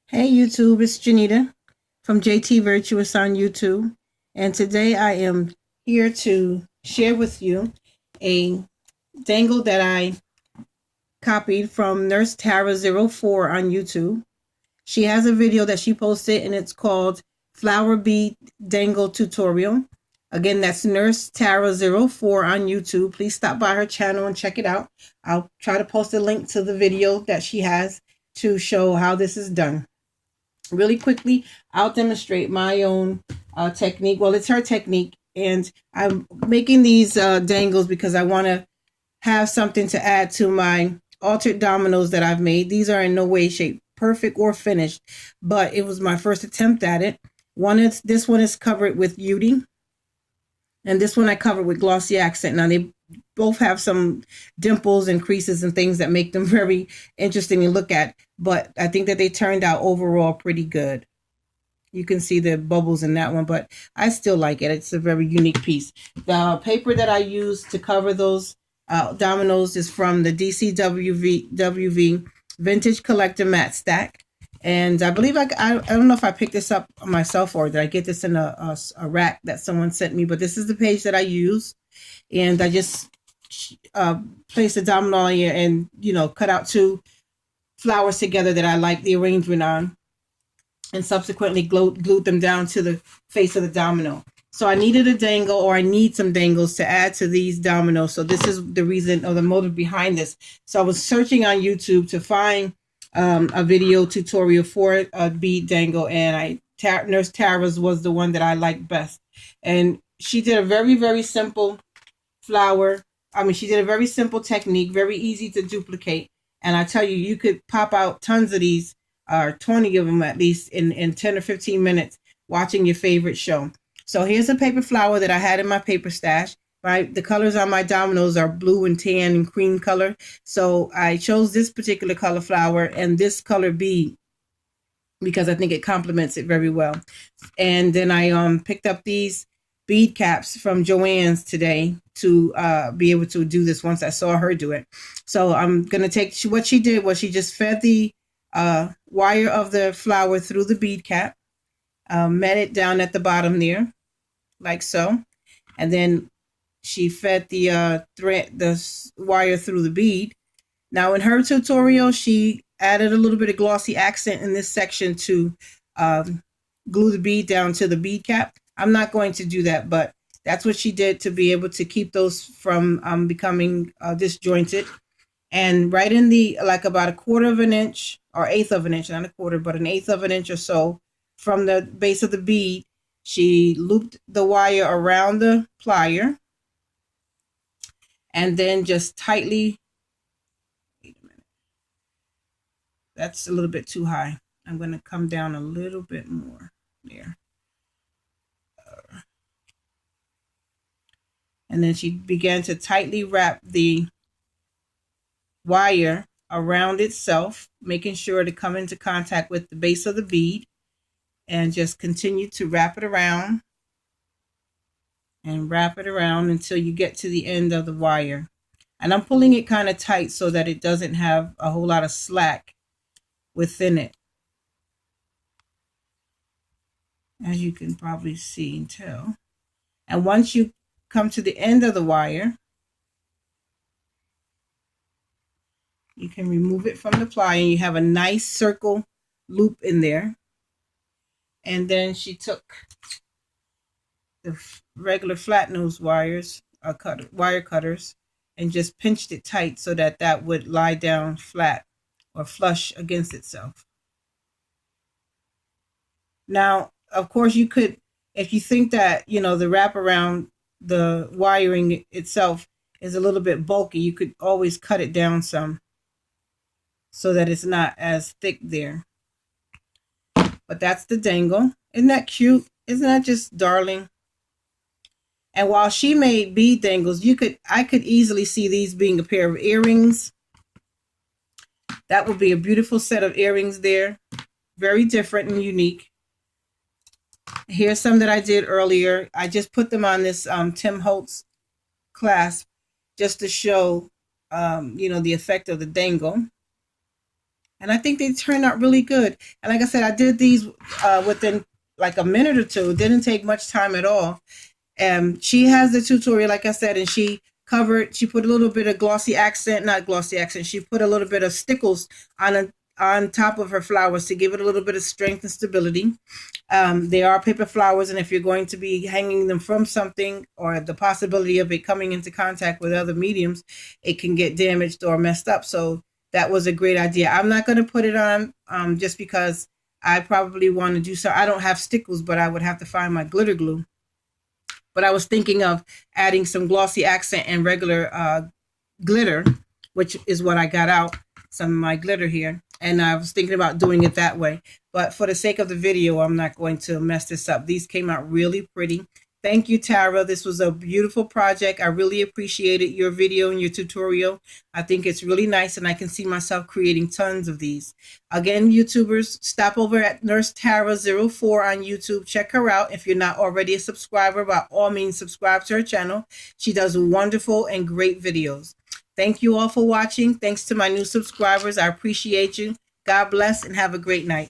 Hey YouTube, it's Janita from JT Virtuous on YouTube. And today I am here to share with you a dangle that I copied from Nursetara04 on YouTube. She has a video that she posted and it's called Flower Bead Dangle Tutorial. Again, that's Nursetara04 on YouTube. Please stop by her channel and check it out. I'll try to post a link to the video that she has to show how this is done. Really quickly, I'll demonstrate my own technique. Well, it's her technique, and I'm making these dangles because I want to have something to add to my altered dominoes that I've made. These are in no way, shape, perfect or finished, but it was my first attempt at it. This one is covered with beauty, and this one I covered with glossy accent. Now they both have some dimples and creases and things that make them very interesting to look at, but I think that they turned out overall pretty good. You can see the bubbles in that one, but I still like it. It's a very unique piece. The paper that I used to cover those dominoes is from the DCWV Vintage Collector Matte Stack. And I believe I don't know if I picked this up myself or did I get this in a rack that someone sent me, but this is the page that I use. And I just placed a domino here and, cut out two flowers together that I like the arrangement on, and subsequently glued them down to the face of the domino. So I needed a dangle, or I need some dangles to add to these dominoes. So this is the reason or the motive behind this. So I was searching on YouTube to find a video tutorial for a bead dangle, and Nurse Tara's was the one that I liked best. And she did a very, very simple flower. She did a very simple technique, very easy to duplicate. And I tell you, you could pop out tons of these, or 20 of them at least, in 10 or 15 minutes watching your favorite show. So here's a paper flower that I had in my paper stash. Right, the colors on my dominoes are blue and tan and cream color. So I chose this particular color flower and this color bead because I think it complements it very well. And then I picked up these bead caps from Joann's today to be able to do this once I saw her do it. So I'm going to take what she did was she just fed the wire of the flower through the bead cap, met it down at the bottom there, like so. And then she fed the wire through the bead. Now in her tutorial, she added a little bit of glossy accent in this section to glue the bead down to the bead cap. I'm not going to do that, but that's what she did to be able to keep those from becoming disjointed. And right in the, like about 1/4 of an inch, or 1/8 of an inch, not 1/4, but 1/8 of an inch or so from the base of the bead, she looped the wire around the plier and then just tightly, wait a minute, that's a little bit too high. I'm going to come down a little bit more there. And then she began to tightly wrap the wire around itself, making sure to come into contact with the base of the bead, and just continue to wrap it around and wrap it around until you get to the end of the wire. And I'm pulling it kind of tight so that it doesn't have a whole lot of slack within it, as you can probably see and tell. And once you come to the end of the wire, you can remove it from the plier and you have a nice circle loop in there. And then she took the regular flat nose wires, wire cutters, and just pinched it tight so that that would lie down flat or flush against itself. Now, of course, you could, if you think that, the wrap around the wiring itself is a little bit bulky, you could always cut it down some so that it's not as thick there. But that's the dangle. Isn't that cute? Isn't that just darling? And while she made bead dangles, I could easily see these being a pair of earrings. That would be a beautiful set of earrings there. Very different and unique. Here's some that I did earlier. I just put them on this Tim Holtz clasp just to show, the effect of the dangle. And I think they turned out really good. And like I said, I did these within like a minute or two. It didn't take much time at all. She has the tutorial, like I said, and she put a little bit of not glossy accent, she put a little bit of stickles on top of her flowers to give it a little bit of strength and stability. They are paper flowers, and if you're going to be hanging them from something or the possibility of it coming into contact with other mediums, it can get damaged or messed up. So that was a great idea. I'm not going to put it on just because I probably want to do so. I don't have stickles, but I would have to find my glitter glue. But I was thinking of adding some glossy accent and regular glitter, which is what I got out, some of my glitter here. And I was thinking about doing it that way. But for the sake of the video, I'm not going to mess this up. These came out really pretty. Thank you, Tara. This was a beautiful project. I really appreciated your video and your tutorial. I think it's really nice, and I can see myself creating tons of these. Again, YouTubers, stop over at Nursetara04 on YouTube. Check her out. If you're not already a subscriber, by all means, subscribe to her channel. She does wonderful and great videos. Thank you all for watching. Thanks to my new subscribers. I appreciate you. God bless and have a great night.